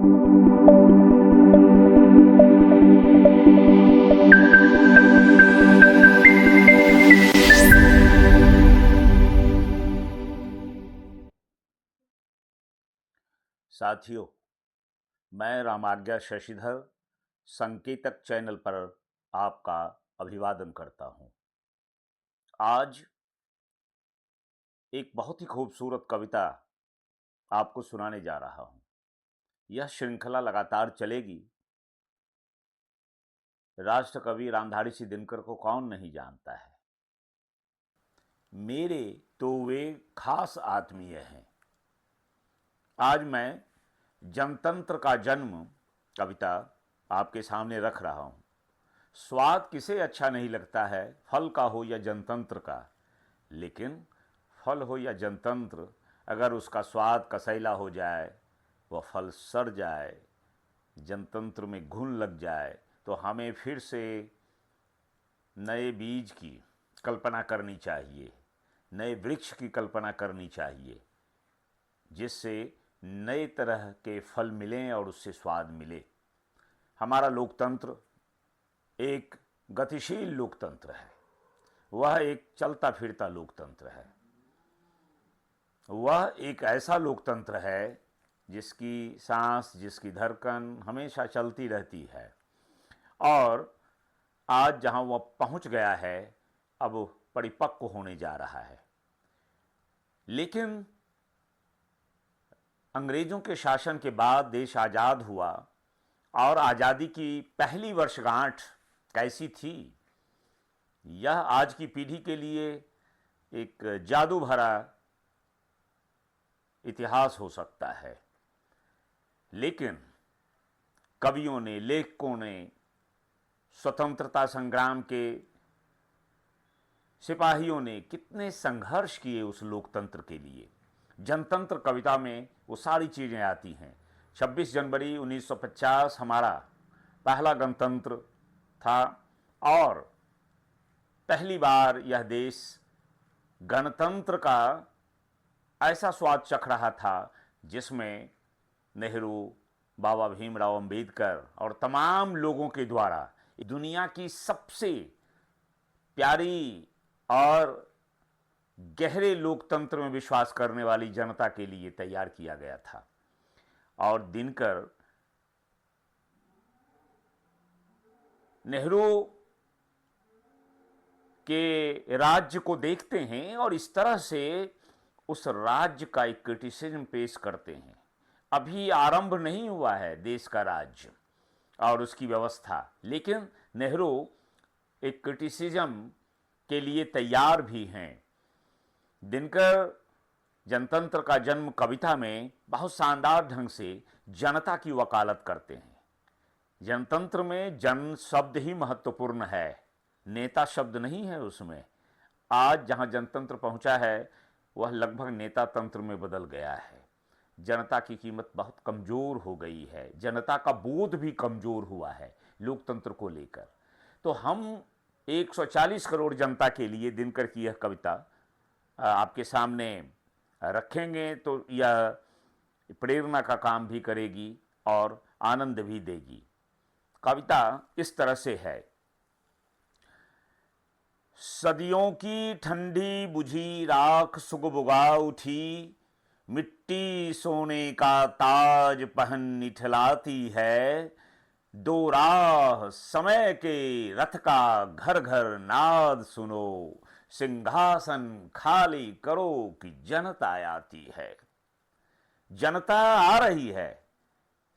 साथियों, मैं रामाज्ञा शशिधर संकेतक चैनल पर आपका अभिवादन करता हूं। आज एक बहुत ही खूबसूरत कविता आपको सुनाने जा रहा हूं। यह श्रृंखला लगातार चलेगी। राष्ट्र कवि रामधारी सिंह दिनकर को कौन नहीं जानता है। मेरे तो वे खास आत्मीय हैं। आज मैं जनतंत्र का जन्म कविता आपके सामने रख रहा हूं। स्वाद किसे अच्छा नहीं लगता है, फल का हो या जनतंत्र का, लेकिन फल हो या जनतंत्र, अगर उसका स्वाद कसैला हो जाए, वह फल सड़ जाए, जनतंत्र में घुन लग जाए, तो हमें फिर से नए बीज की कल्पना करनी चाहिए, नए वृक्ष की कल्पना करनी चाहिए, जिससे नए तरह के फल मिलें और उससे स्वाद मिले। हमारा लोकतंत्र एक गतिशील लोकतंत्र है। वह एक चलता फिरता लोकतंत्र है। वह एक ऐसा लोकतंत्र है जिसकी सांस, जिसकी धड़कन हमेशा चलती रहती है। और आज जहां वह पहुंच गया है, अब परिपक्व होने जा रहा है। लेकिन अंग्रेजों के शासन के बाद देश आज़ाद हुआ और आज़ादी की पहली वर्षगांठ कैसी थी, यह आज की पीढ़ी के लिए एक जादू भरा इतिहास हो सकता है। लेकिन कवियों ने, लेखकों ने, स्वतंत्रता संग्राम के सिपाहियों ने कितने संघर्ष किए उस लोकतंत्र के लिए। जनतंत्र कविता में वो सारी चीज़ें आती हैं। 26 जनवरी 1950 हमारा पहला गणतंत्र था और पहली बार यह देश गणतंत्र का ऐसा स्वाद चख रहा था जिसमें नेहरू, बाबा भीमराव अंबेडकर और तमाम लोगों के द्वारा दुनिया की सबसे प्यारी और गहरे लोकतंत्र में विश्वास करने वाली जनता के लिए तैयार किया गया था। और दिनकर नेहरू के राज्य को देखते हैं और इस तरह से उस राज्य का एक क्रिटिसिज्म पेश करते हैं। अभी आरंभ नहीं हुआ है देश का राज्य और उसकी व्यवस्था, लेकिन नेहरू एक क्रिटिसिज्म के लिए तैयार भी हैं। दिनकर जनतंत्र का जन्म कविता में बहुत शानदार ढंग से जनता की वकालत करते हैं। जनतंत्र में जन शब्द ही महत्वपूर्ण है, नेता शब्द नहीं है उसमें। आज जहां जनतंत्र पहुंचा है वह लगभग नेता तंत्र में बदल गया है। जनता की कीमत बहुत कमज़ोर हो गई है, जनता का बोध भी कमज़ोर हुआ है लोकतंत्र को लेकर। तो हम 140 करोड़ जनता के लिए दिनकर की यह कविता आपके सामने रखेंगे तो यह प्रेरणा का काम भी करेगी और आनंद भी देगी। कविता इस तरह से है। सदियों की ठंडी बुझी राख सुगबुगा उठी, मिट्टी सोने का ताज पहन इठलाती है, दो राह समय के रथ का घर घर नाद सुनो, सिंहासन खाली करो कि जनता आती है। जनता आ रही है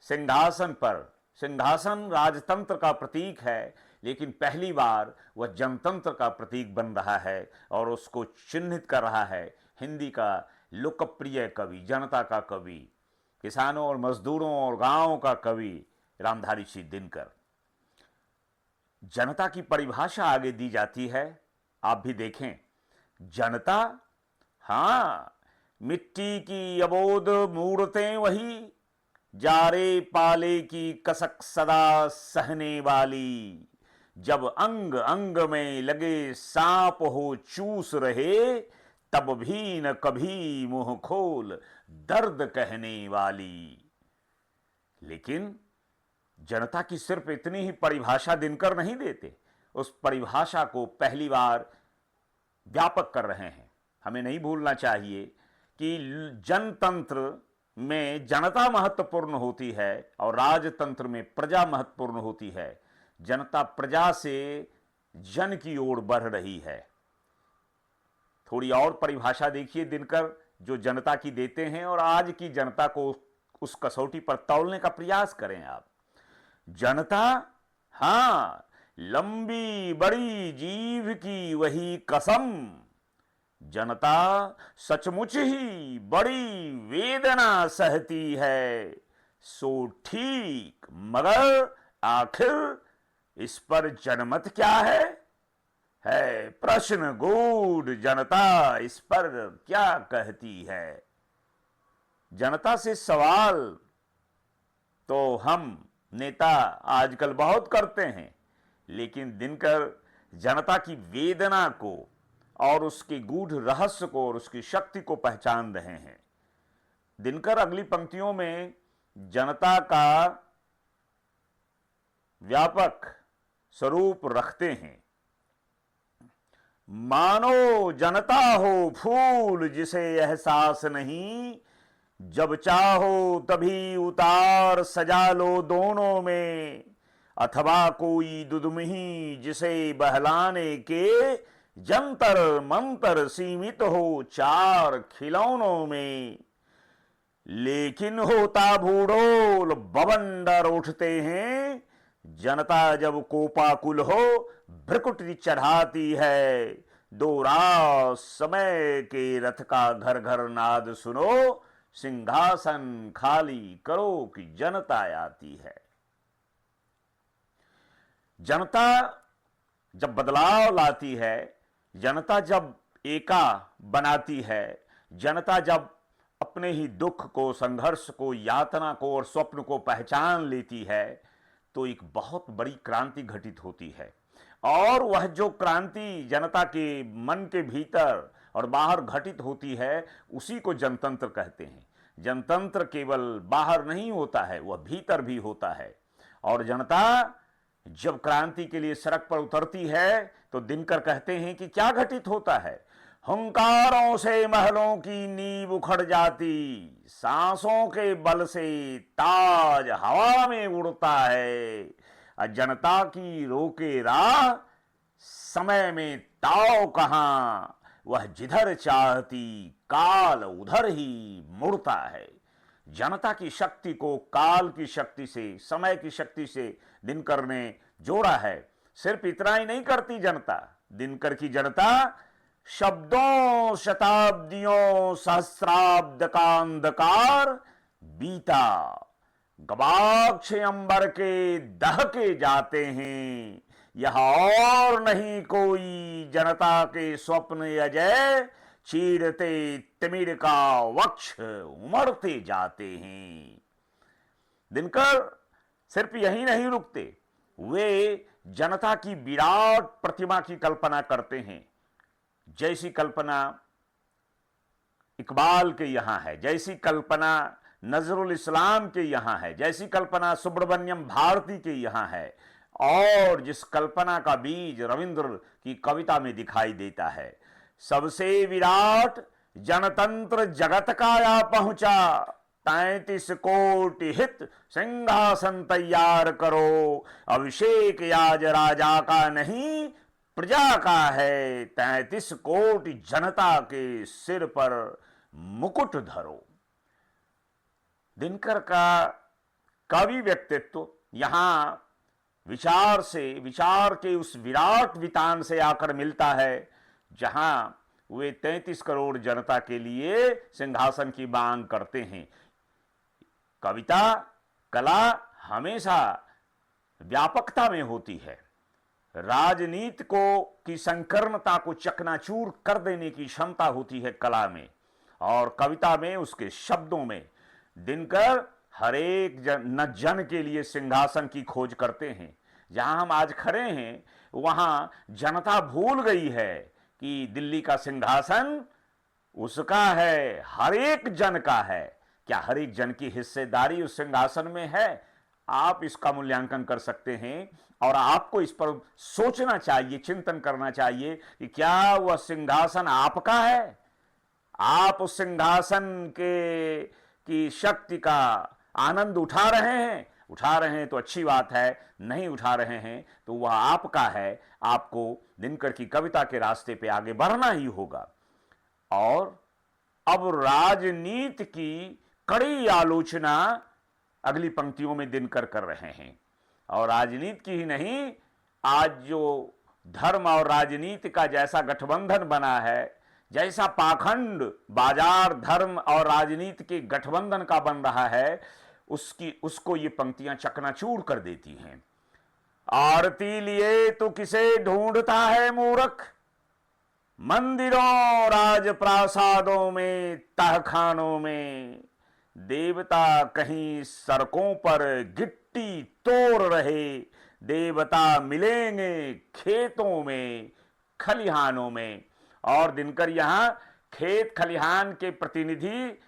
सिंहासन पर। सिंहासन राजतंत्र का प्रतीक है, लेकिन पहली बार वह जनतंत्र का प्रतीक बन रहा है और उसको चिन्हित कर रहा है हिंदी का लोकप्रिय कवि, जनता का कवि, किसानों और मजदूरों और गांवों का कवि रामधारी सिंह दिनकर। जनता की परिभाषा आगे दी जाती है, आप भी देखें। जनता, हाँ, मिट्टी की अबोध मूर्तें वही, जारे पाले की कसक सदा सहने वाली, जब अंग अंग में लगे सांप हो चूस रहे, तब भी न कभी मुंह खोल दर्द कहने वाली। लेकिन जनता की सिर्फ इतनी ही परिभाषा दिनकर नहीं देते, उस परिभाषा को पहली बार व्यापक कर रहे हैं। हमें नहीं भूलना चाहिए कि जनतंत्र में जनता महत्वपूर्ण होती है और राजतंत्र में प्रजा महत्वपूर्ण होती है। जनता प्रजा से जन की ओर बढ़ रही है। थोड़ी और परिभाषा देखिए दिनकर जो जनता की देते हैं और आज की जनता को उस कसौटी पर तौलने का प्रयास करें आप। जनता, हां, लंबी बड़ी जीभ की वही कसम, जनता सचमुच ही बड़ी वेदना सहती है, सो ठीक, मगर आखिर इस पर जनमत क्या है प्रश्न गूढ़, जनता इस पर क्या कहती है। जनता से सवाल तो हम नेता आजकल बहुत करते हैं, लेकिन दिनकर जनता की वेदना को और उसके गूढ़ रहस्य को और उसकी शक्ति को पहचान रहे हैं। दिनकर अगली पंक्तियों में जनता का व्यापक स्वरूप रखते हैं। मानो जनता हो फूल जिसे एहसास नहीं, जब चाहो तभी उतार सजा लो दोनों में, अथवा कोई दुदुमही जिसे बहलाने के जंतर मंतर सीमित हो चार खिलौनों में। लेकिन होता भूडोल बवंडर उठते हैं, जनता जब कोपाकुल हो भ्रकुटी चढ़ाती है। दोरा समय के रथ का घर घर नाद सुनो, सिंहासन खाली करो कि जनता आती है। जनता जब बदलाव लाती है, जनता जब एका बनाती है, जनता जब अपने ही दुख को, संघर्ष को, यातना को और स्वप्न को पहचान लेती है, तो एक बहुत बड़ी क्रांति घटित होती है। और वह जो क्रांति जनता के मन के भीतर और बाहर घटित होती है, उसी को जनतंत्र कहते हैं। जनतंत्र केवल बाहर नहीं होता है, वह भीतर भी होता है। और जनता जब क्रांति के लिए सड़क पर उतरती है, तो दिनकर कहते हैं कि क्या घटित होता है। हुंकारों से महलों की नींव उखड़ जाती, सांसों के बल से ताज हवा में उड़ता है। जनता की रोके राह, समय में ताव कहां, वह जिधर चाहती काल उधर ही मुड़ता है। जनता की शक्ति को काल की शक्ति से, समय की शक्ति से दिनकर ने जोड़ा है। सिर्फ इतना ही नहीं करती जनता, दिनकर की जनता शब्दों शताब्दियों सहस्राब्द का अंधकार बीता, गवाक्ष अंबर के दहके जाते हैं। यह और नहीं कोई जनता के स्वप्न अजय, चीरते तिमिर का वक्ष उमड़ते जाते हैं। दिनकर सिर्फ यही नहीं रुकते, वे जनता की विराट प्रतिमा की कल्पना करते हैं। जैसी कल्पना इकबाल के यहां है, जैसी कल्पना नजरुल इस्लाम के यहां है, जैसी कल्पना सुब्रमण्यम भारती के यहां है, और जिस कल्पना का बीज रविंद्र की कविता में दिखाई देता है। सबसे विराट जनतंत्र जगत का आ पहुंचा, 33 कोटि हित सिंहासन तैयार करो। अभिषेक आज राजा का नहीं प्रजा का है, 33 कोटि जनता के सिर पर मुकुट धरो। दिनकर का कवि व्यक्तित्व यहां विचार से, विचार के उस विराट वितान से आकर मिलता है, जहां वे 33 करोड़ जनता के लिए सिंहासन की मांग करते हैं। कविता, कला हमेशा व्यापकता में होती है। राजनीति को की संकीर्णता को चकनाचूर कर देने की क्षमता होती है कला में, और कविता में, उसके शब्दों में। दिनकर हर एक जन के लिए सिंहासन की खोज करते हैं। जहां हम आज खड़े हैं, वहां जनता भूल गई है कि दिल्ली का सिंहासन उसका है, हर एक जन का है। क्या हर एक जन की हिस्सेदारी उस सिंहासन में है? आप इसका मूल्यांकन कर सकते हैं और आपको इस पर सोचना चाहिए, चिंतन करना चाहिए कि क्या वह सिंहासन आपका है? आप उस सिंहासन के की शक्ति का आनंद उठा रहे हैं? उठा रहे हैं तो अच्छी बात है, नहीं उठा रहे हैं तो वह आपका है। आपको दिनकर की कविता के रास्ते पे आगे बढ़ना ही होगा। और अब राजनीति की कड़ी आलोचना अगली पंक्तियों में दिनकर कर रहे हैं। और राजनीति की ही नहीं, आज जो धर्म और राजनीति का जैसा गठबंधन बना है, जैसा पाखंड बाजार धर्म और राजनीति के गठबंधन का बन रहा है, उसको ये पंक्तियां चकनाचूर कर देती हैं। आरती लिए तू किसे ढूंढता है मूर्ख, मंदिरों राजप्रासादों में तहखानों में, देवता कहीं सड़कों पर गिट्टी तोड़ रहे, देवता मिलेंगे खेतों में खलिहानों में। और दिनकर यहां खेत खलिहान के प्रतिनिधि,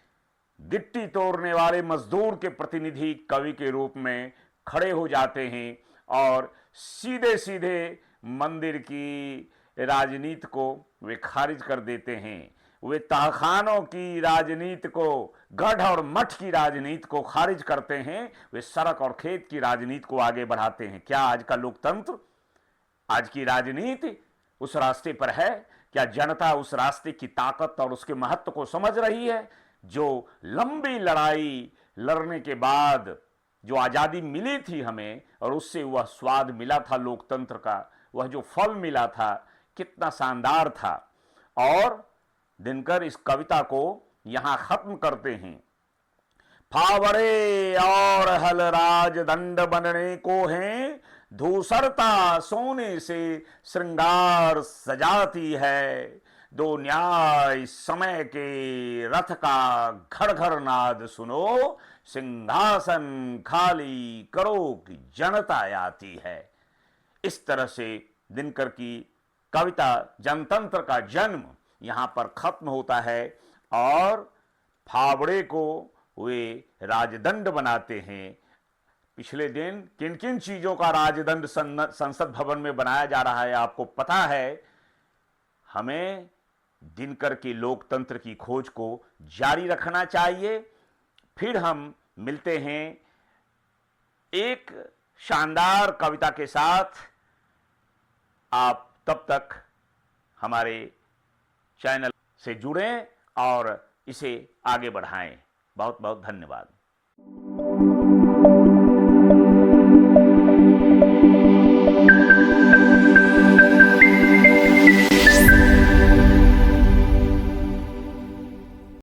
गिट्टी तोड़ने वाले मजदूर के प्रतिनिधि कवि के रूप में खड़े हो जाते हैं और सीधे सीधे मंदिर की राजनीति को वे खारिज कर देते हैं। वे तहखानों की राजनीति को, गढ़ और मठ की राजनीति को खारिज करते हैं। वे सड़क और खेत की राजनीति को आगे बढ़ाते हैं। क्या आज का लोकतंत्र, आज की राजनीति उस रास्ते पर है? क्या जनता उस रास्ते की ताकत और उसके महत्व को समझ रही है? जो लंबी लड़ाई लड़ने के बाद जो आजादी मिली थी हमें, और उससे वह स्वाद मिला था लोकतंत्र का, वह जो फल मिला था, कितना शानदार था। और दिनकर इस कविता को यहां खत्म करते हैं। फावड़े और हल राजदंड बनने को हैं, धूसरता सोने से श्रृंगार सजाती है, दो न्याय समय के रथ का घर घर नाद सुनो, सिंहासन खाली करो कि जनता आती है। इस तरह से दिनकर की कविता जनतंत्र का जन्म यहां पर खत्म होता है। और फावड़े को वे राजदंड बनाते हैं। पिछले दिन किन किन चीजों का राजदंड संसद भवन में बनाया जा रहा है आपको पता है। हमें दिनकर के लोकतंत्र की खोज को जारी रखना चाहिए। फिर हम मिलते हैं एक शानदार कविता के साथ। आप तब तक हमारे चैनल से जुड़ें और इसे आगे बढ़ाएं। बहुत बहुत धन्यवाद।